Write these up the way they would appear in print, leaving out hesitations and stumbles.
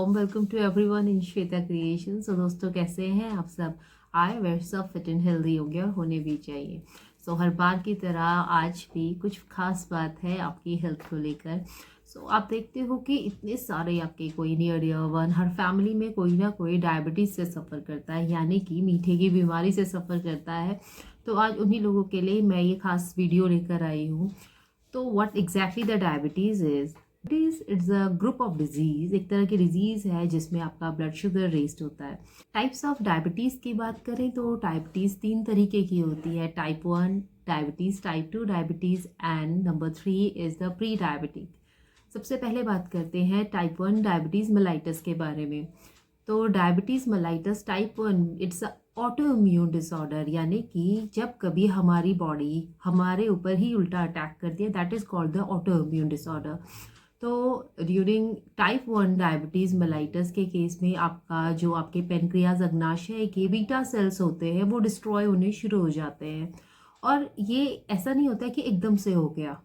Warm welcome to everyone in Shweta creation. So दोस्तों, कैसे हैं आप सब? आई वेर सब फिट एंड हेल्दी हो गया और होने भी चाहिए। हर बार की तरह आज भी कुछ खास बात है आपकी हेल्थ को लेकर। आप देखते हो कि इतने सारे आपके कोई नियर डियर वन, हर फैमिली में कोई ना कोई डायबिटीज़ से सफ़र करता है, यानी कि मीठे की बीमारी से सफ़र करता है। तो आज उन्हीं लोगों के लिए मैं ये खास वीडियो लेकर आई हूँ। तो what exactly the diabetes is? It's a group of disease, एक तरह की डिजीज है जिसमें आपका ब्लड शुगर रेस्ट होता है। टाइप्स ऑफ डायबिटीज की बात करें तो डायबिटीज 3 तरीके की होती है: type 1 diabetes, type 2 diabetes and number 3 is the pre diabetic. सबसे पहले बात करते हैं टाइप 1 डायबिटीज मेलाइटस के बारे में। तो diabetes mellitus type 1 it's auto immune disorder, यानी कि जब कभी हमारी बॉडी हमारे ऊपर ही उल्टा अटैक करती है, that is called the auto immune disorder. तो ड्यूरिंग टाइप 1 डायबिटीज़ मेलाइटस के केस में आपका जो आपके पेनक्रियाज अग्नाशय के बीटा सेल्स होते हैं वो डिस्ट्रॉय होने शुरू हो जाते हैं। और ये ऐसा नहीं होता है कि एकदम से हो गया,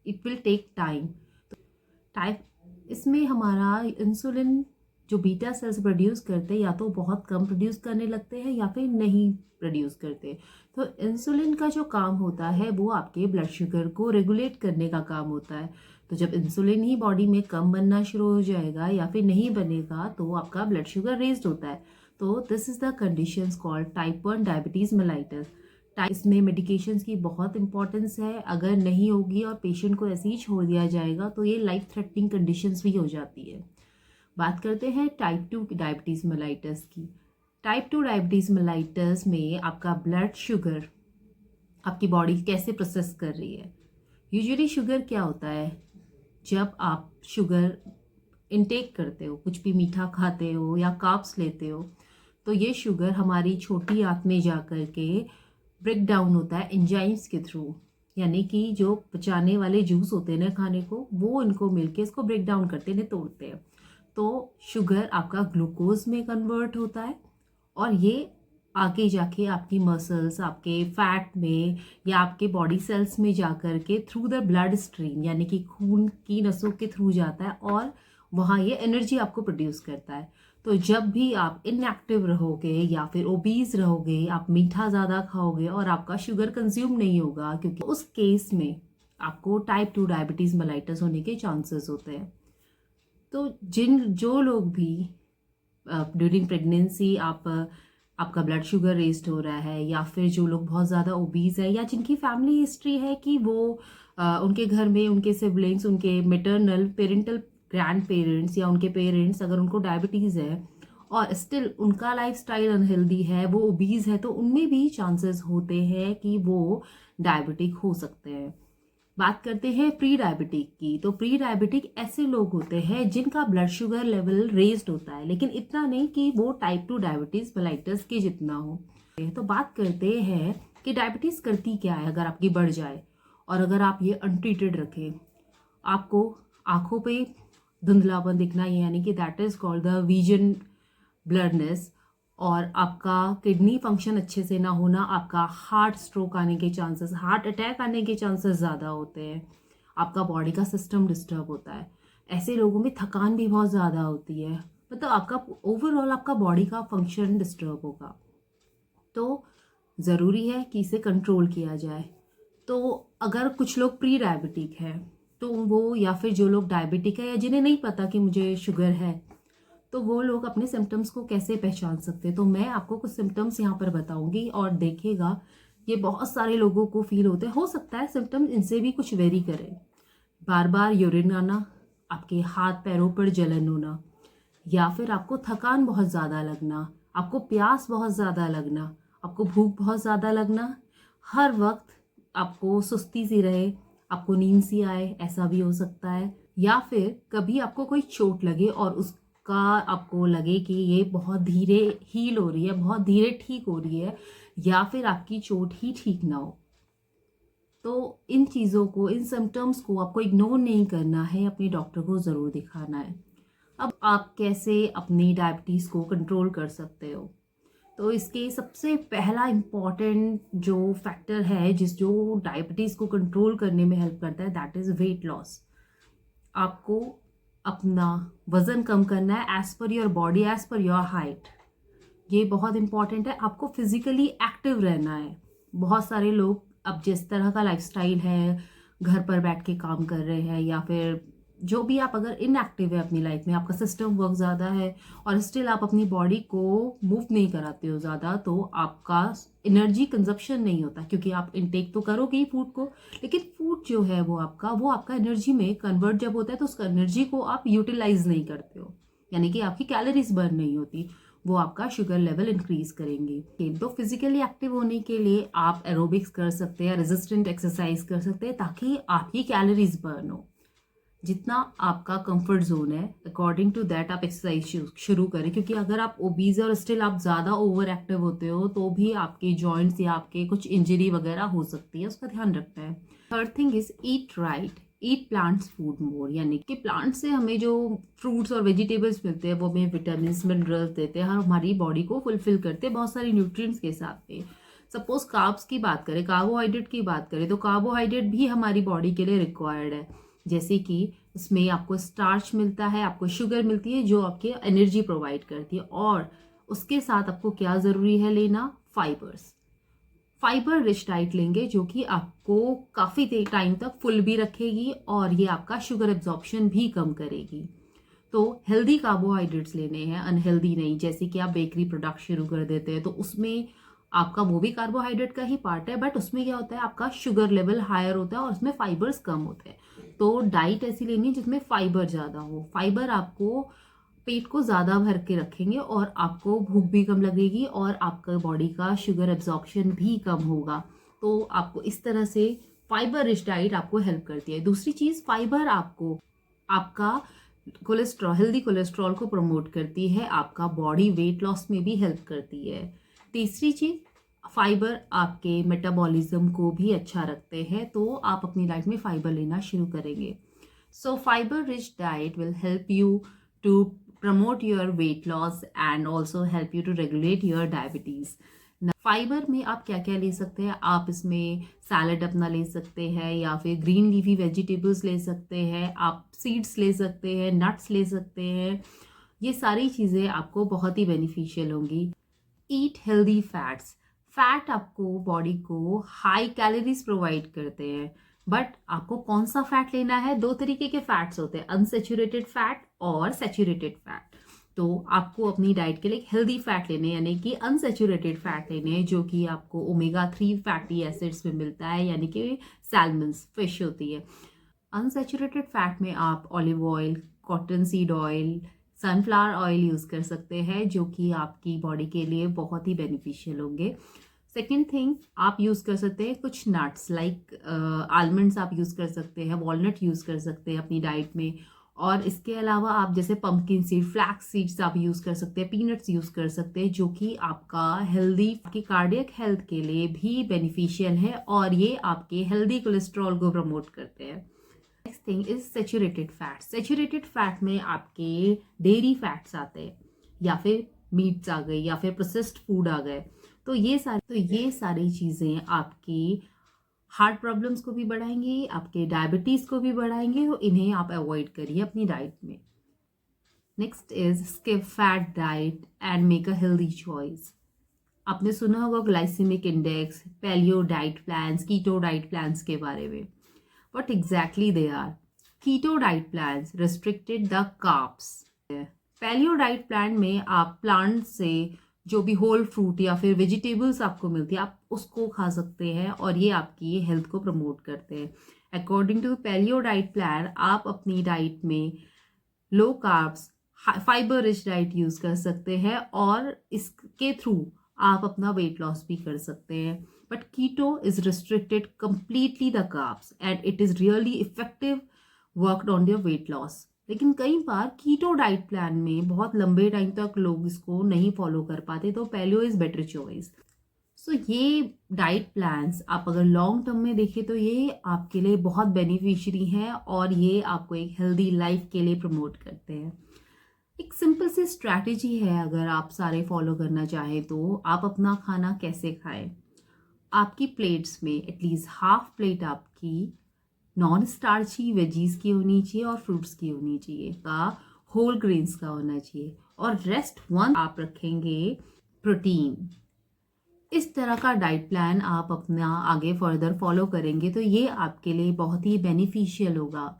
it will take time. Type इसमें हमारा इंसुलिन जो बीटा सेल्स प्रोड्यूस करते हैं या तो बहुत कम प्रोड्यूस करने लगते हैं या फिर नहीं प्रोड्यूस करते। तो इंसुलिन का जो काम होता है वो आपके ब्लड शुगर को रेगुलेट करने का काम होता है। तो जब इंसुलिन ही बॉडी में कम बनना शुरू हो जाएगा या फिर नहीं बनेगा तो आपका ब्लड शुगर रेज्ड होता है। तो this is the condition called type 1 diabetes mellitus. इसमें मेडिकेशंस की बहुत इंपॉर्टेंस है। अगर नहीं होगी और पेशेंट को ऐसे ही छोड़ दिया जाएगा तो ये लाइफ थ्रेटनिंग कंडीशंस भी हो जाती है। बात करते हैं टाइप 2 डायबिटीज़ मेलाइटस की। टाइप 2 डायबिटीज़ मेलाइटस में आपका ब्लड शुगर आपकी बॉडी कैसे प्रोसेस कर रही है। यूजुअली शुगर क्या होता है, जब आप शुगर इनटेक करते हो, कुछ भी मीठा खाते हो या कार्ब्स लेते हो, तो ये शुगर हमारी छोटी आंत में जा कर के ब्रेक डाउन होता है एंजाइम्स के थ्रू, यानी कि जो पचाने वाले जूस होते हैं ना खाने को, वो इनको मिलके इसको ब्रेक डाउन करते हैं, तोड़ते हैं। तो शुगर आपका ग्लूकोज में कन्वर्ट होता है और ये आगे जाके आपकी मसल्स, आपके फैट में या आपके बॉडी सेल्स में जा कर के थ्रू द ब्लड स्ट्रीम, यानी कि खून की नसों के थ्रू जाता है और वहाँ ये एनर्जी आपको प्रोड्यूस करता है। तो जब भी आप इनएक्टिव रहोगे या फिर ओबीज रहोगे, आप मीठा ज़्यादा खाओगे और आपका शुगर कंज्यूम नहीं होगा, क्योंकि उस केस में आपको टाइप 2 डायबिटीज़ मेलाइटस होने के चांसेस होते हैं। तो जो लोग भी ड्यूरिंग प्रेगनेंसी आपका ब्लड शुगर रेस्ट हो रहा है, या फिर जो लोग बहुत ज़्यादा ओबीज है या जिनकी फैमिली हिस्ट्री है कि वो उनके घर में उनके सिबलिंग्स, उनके मेटरनल पेरेंटल ग्रैंड पेरेंट्स या उनके पेरेंट्स अगर उनको डायबिटीज़ है और स्टिल उनका लाइफस्टाइल अनहेल्दी है, वो ओबीज है, तो उनमें भी चांसेस होते हैं कि वो डायबिटिक हो सकते हैं। बात करते हैं प्री डायबिटिक की। तो प्री डायबिटिक ऐसे लोग होते हैं जिनका ब्लड शुगर लेवल रेज्ड होता है, लेकिन इतना नहीं कि वो टाइप 2 डायबिटीज़ मेलाइटस के जितना हो। तो बात करते हैं कि डायबिटीज़ करती क्या है अगर आपकी बढ़ जाए और अगर आप ये अनट्रीटेड रखें। आपको आंखों पे धुंधलापन दिखना, यानी कि that is called the vision blurness, और आपका किडनी फंक्शन अच्छे से ना होना, आपका हार्ट स्ट्रोक आने के चांसेस, हार्ट अटैक आने के चांसेस ज़्यादा होते हैं, आपका बॉडी का सिस्टम डिस्टर्ब होता है। ऐसे लोगों में थकान भी बहुत ज़्यादा होती है, मतलब आपका ओवरऑल आपका बॉडी का फंक्शन डिस्टर्ब होगा। तो ज़रूरी है कि इसे कंट्रोल किया जाए। तो अगर कुछ लोग प्री डायबिटिक है तो वो, या फिर जो लोग डायबिटिक है या जिन्हें नहीं पता कि मुझे शुगर है, तो वो लोग अपने सिम्टम्स को कैसे पहचान सकते हैं। तो मैं आपको कुछ सिम्टम्स यहाँ पर बताऊंगी और देखिएगा, ये बहुत सारे लोगों को फील होते हैं। हो सकता है सिम्टम्स इनसे भी कुछ वेरी करें। बार बार यूरिन आना, आपके हाथ पैरों पर जलन होना, या फिर आपको थकान बहुत ज़्यादा लगना, आपको प्यास बहुत ज़्यादा लगना, आपको भूख बहुत ज़्यादा लगना, हर वक्त आपको सुस्ती सी रहे, आपको नींद सी आए, ऐसा भी हो सकता है। या फिर कभी आपको कोई चोट लगे और उसका आपको लगे कि ये बहुत धीरे हील हो रही है, बहुत धीरे ठीक हो रही है, या फिर आपकी चोट ही ठीक ना हो। तो इन चीज़ों को, इन सिम्टम्स को आपको इग्नोर नहीं करना है, अपने डॉक्टर को ज़रूर दिखाना है। अब आप कैसे अपनी डायबिटीज़ को कंट्रोल कर सकते हो? तो इसके सबसे पहला इम्पॉर्टेंट जो फैक्टर है जो डायबिटीज़ को कंट्रोल करने में हेल्प करता है, दैट इज़ वेट लॉस। आपको अपना वज़न कम करना है as per your body, as per your height. ये बहुत इंपॉर्टेंट है। आपको फिजिकली एक्टिव रहना है। बहुत सारे लोग अब जिस तरह का लाइफस्टाइल है, घर पर बैठ के काम कर रहे हैं, या फिर जो भी आप अगर इनएक्टिव है अपनी लाइफ में, आपका सिस्टम वर्क ज़्यादा है और स्टिल आप अपनी बॉडी को मूव नहीं कराते हो ज़्यादा, तो आपका एनर्जी कंजप्शन नहीं होता, क्योंकि आप इनटेक तो करोगे ही फूड को, लेकिन फूड जो है वो आपका एनर्जी में कन्वर्ट जब होता है तो उस एनर्जी को आप यूटिलाइज नहीं करते हो, यानी कि आपकी कैलोरीज बर्न नहीं होती, वो आपका शुगर लेवल इंक्रीज करेंगे। तो फिजिकली एक्टिव होने के लिए आप एरोबिक्स कर सकते हैं, रेजिस्टेंट एक्सरसाइज कर सकते हैं, ताकि आपकी कैलोरीज बर्न हो। जितना आपका कंफर्ट जोन है अकॉर्डिंग टू दैट आप एक्सरसाइज शुरू करें, क्योंकि अगर आप ओबीज और स्टिल आप ज़्यादा ओवर एक्टिव होते हो तो भी आपके जॉइंट्स या आपके कुछ इंजरी वगैरह हो सकती है, उसका ध्यान रखना है। Third thing is eat right, eat plants food मोर, यानी कि प्लांट से हमें जो फ्रूट्स और वेजिटेबल्स मिलते हैं वो हमें विटामिन मिनरल्स देते हैं, हमारी बॉडी को फुलफिल करते हैं बहुत सारी न्यूट्रिएंट्स के साथ में। सपोज कार्ब्स की बात करें, कार्बोहाइड्रेट की बात करें, तो कार्बोहाइड्रेट भी हमारी बॉडी के लिए रिक्वायर्ड है, जैसे कि उसमें आपको स्टार्च मिलता है, आपको शुगर मिलती है जो आपके एनर्जी प्रोवाइड करती है, और उसके साथ आपको क्या ज़रूरी है लेना, फाइबर्स। फाइबर रिच डाइट लेंगे जो कि आपको काफ़ी टाइम तक फुल भी रखेगी और ये आपका शुगर एब्जॉर्प्शन भी कम करेगी। तो हेल्दी कार्बोहाइड्रेट्स लेने हैं, अनहेल्दी नहीं। जैसे कि आप बेकरी प्रोडक्ट शुरू कर देते हैं तो उसमें आपका वो भी कार्बोहाइड्रेट का ही पार्ट है, बट उसमें क्या होता है, आपका शुगर लेवल हायर होता है और उसमें फाइबर्स कम होते हैं। तो डाइट ऐसी लेनी है जिसमें फाइबर ज़्यादा हो। फाइबर आपको पेट को ज़्यादा भर के रखेंगे और आपको भूख भी कम लगेगी और आपका बॉडी का शुगर एब्जॉर्प्शन भी कम होगा। तो आपको इस तरह से फाइबर रिच डाइट आपको हेल्प करती है। दूसरी चीज़, फाइबर आपको आपका कोलेस्ट्रॉल, हेल्दी कोलेस्ट्रॉल को प्रमोट करती है, आपका बॉडी वेट लॉस में भी हेल्प करती है। तीसरी चीज़, फाइबर आपके मेटाबॉलिज्म को भी अच्छा रखते हैं, तो आप अपनी डाइट में फाइबर लेना शुरू करेंगे। So fibre rich diet will help you to promote your weight loss and also help you to regulate your diabetes। Fibre में आप क्या क्या ले सकते हैं, आप इसमें सैलड अपना ले सकते हैं, या फिर ग्रीन लीफी वेजिटेबल्स ले सकते हैं, आप सीड्स ले सकते हैं, नट्स ले सकते हैं। ये सारी चीज़ें आपको बहुत ही बेनिफिशियल होंगी। ईट हेल्दी फैट्स, फैट आपको बॉडी को हाई कैलोरीज प्रोवाइड करते हैं, बट आपको कौन सा फैट लेना है, दो तरीके के फैट्स होते हैं, अनसेचुरेटेड फैट और सेचुरेटेड फैट। तो आपको अपनी डाइट के लिए हेल्दी फैट लेने, यानी कि अनसेचुरेटेड फैट लेने हैं, जो कि आपको ओमेगा 3 फैटी एसिड्स में मिलता है, यानी कि सैल्मन्स, फिश होती है। अनसेचुरेटेड फैट में आप olive oil, cotton seed oil, sunflower oil use कर सकते हैं, जो कि आपकी बॉडी के लिए बहुत ही बेनिफिशियल होंगे। सेकेंड थिंग, आप यूज़ कर सकते हैं कुछ नट्स लाइक आलमंड्स आप यूज़ कर सकते हैं, वॉलनट यूज़ कर सकते हैं अपनी डाइट में, और इसके अलावा आप जैसे पंपकिन सीड, फ्लैक्स सीड्स आप यूज़ कर सकते हैं, पीनट्स यूज़ कर सकते हैं, जो कि आपका हेल्दी, आपकी कार्डियक हेल्थ के लिए भी बेनिफिशियल है और ये आपके हेल्दी कोलेस्ट्रॉल को प्रमोट करते हैं। Next thing is saturated fat. Saturated fat में आपके डेयरी फैट्स आते हैं, या फिर मीट्स आ गए, या फिर प्रोसेस्ड फूड आ गए। तो ये सारी चीज़ें आपकी हार्ट प्रॉब्लम्स को भी बढ़ाएंगी, आपके डायबिटीज़ को भी बढ़ाएंगे, तो इन्हें आप अवॉइड करिए अपनी डाइट में। Next is skip fat diet and make a healthy choice. आपने सुना होगा glycemic index, paleo diet plans, keto diet plans के बारे में। What exactly they are? Keto diet plans restricted the carbs। Paleo diet plan में आप plant से जो भी होल फ्रूट या फिर वेजिटेबल्स आपको मिलती है आप उसको खा सकते हैं, और ये आपकी हेल्थ को प्रमोट करते हैं। According to paleo diet plan आप अपनी डाइट में low carbs, fiber rich diet use कर सकते हैं, और इसके थ्रू आप अपना वेट लॉस भी कर सकते हैं। But keto is restricted completely the carbs and it is really effective worked on their weight loss। लेकिन कई बार कीटो डाइट प्लान में बहुत लंबे टाइम तक लोग इसको नहीं फॉलो कर पाते, तो पैलियो इज बेटर चॉइस। सो ये डाइट प्लान्स आप अगर लॉन्ग टर्म में देखें तो ये आपके लिए बहुत बेनिफिशियरी हैं और ये आपको एक हेल्दी लाइफ के लिए प्रमोट करते हैं। एक सिंपल सी स्ट्रैटेजी है, अगर आप सारे फॉलो करना चाहें तो आप अपना खाना कैसे खाएं। आपकी प्लेट्स में एटलीस्ट हाफ प्लेट आपकी नॉन स्टार्ची वेजीज की होनी चाहिए और फ्रूट्स की होनी चाहिए, का होल ग्रेन्स का होना चाहिए, और रेस्ट वन आप रखेंगे प्रोटीन। इस तरह का डाइट प्लान आप अपना आगे फर्दर फॉलो करेंगे तो ये आपके लिए बहुत ही बेनिफिशियल होगा।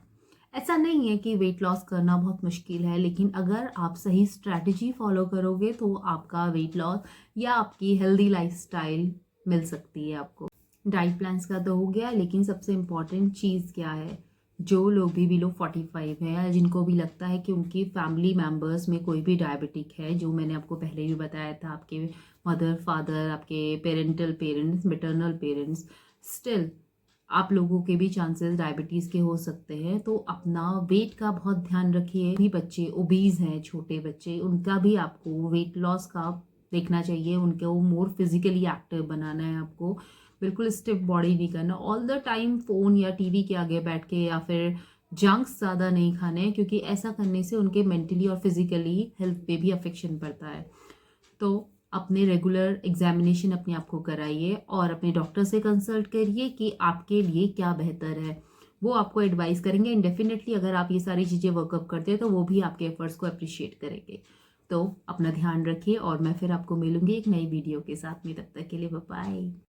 ऐसा नहीं है कि वेट लॉस करना बहुत मुश्किल है, लेकिन अगर आप सही स्ट्रैटेजी फॉलो करोगे तो आपका वेट लॉस या आपकी हेल्दी लाइफस्टाइल मिल सकती है आपको। डाइट प्लान्स का तो हो गया, लेकिन सबसे इम्पॉर्टेंट चीज़ क्या है, जो लोग भी बिलो 45 है या जिनको भी लगता है कि उनकी फैमिली मेम्बर्स में कोई भी डायबिटिक है, जो मैंने आपको पहले भी बताया था, आपके मदर फादर, आपके parental parents, maternal parents, still आप लोगों के भी चांसेस डायबिटीज़ के हो सकते हैं। तो अपना वेट का बहुत ध्यान रखिए। भी बच्चे ओबीज हैं, छोटे बच्चे, उनका भी आपको वेट लॉस का देखना चाहिए, उनको मोर फिजिकली एक्टिव बनाना है आपको। बिल्कुल स्टिफ बॉडी नहीं करना, ऑल द टाइम फ़ोन या टीवी के आगे बैठ के या फिर जंक्स ज़्यादा नहीं खाने हैं, क्योंकि ऐसा करने से उनके मेंटली और फिजिकली हेल्थ पे भी अफेक्शन पड़ता है। तो अपने रेगुलर एग्जामिनेशन अपने आप को कराइए और अपने डॉक्टर से कंसल्ट करिए कि आपके लिए क्या बेहतर है, वो आपको एडवाइस करेंगे। एंड डेफिनेटली अगर आप ये सारी चीज़ें वर्कअप करते हैं तो वो भी आपके एफर्ट्स को अप्रिशिएट करेंगे। तो अपना ध्यान रखिए और मैं फिर आपको मिलूंगी एक नई वीडियो के साथ में। तब तक के लिए बाय बाय।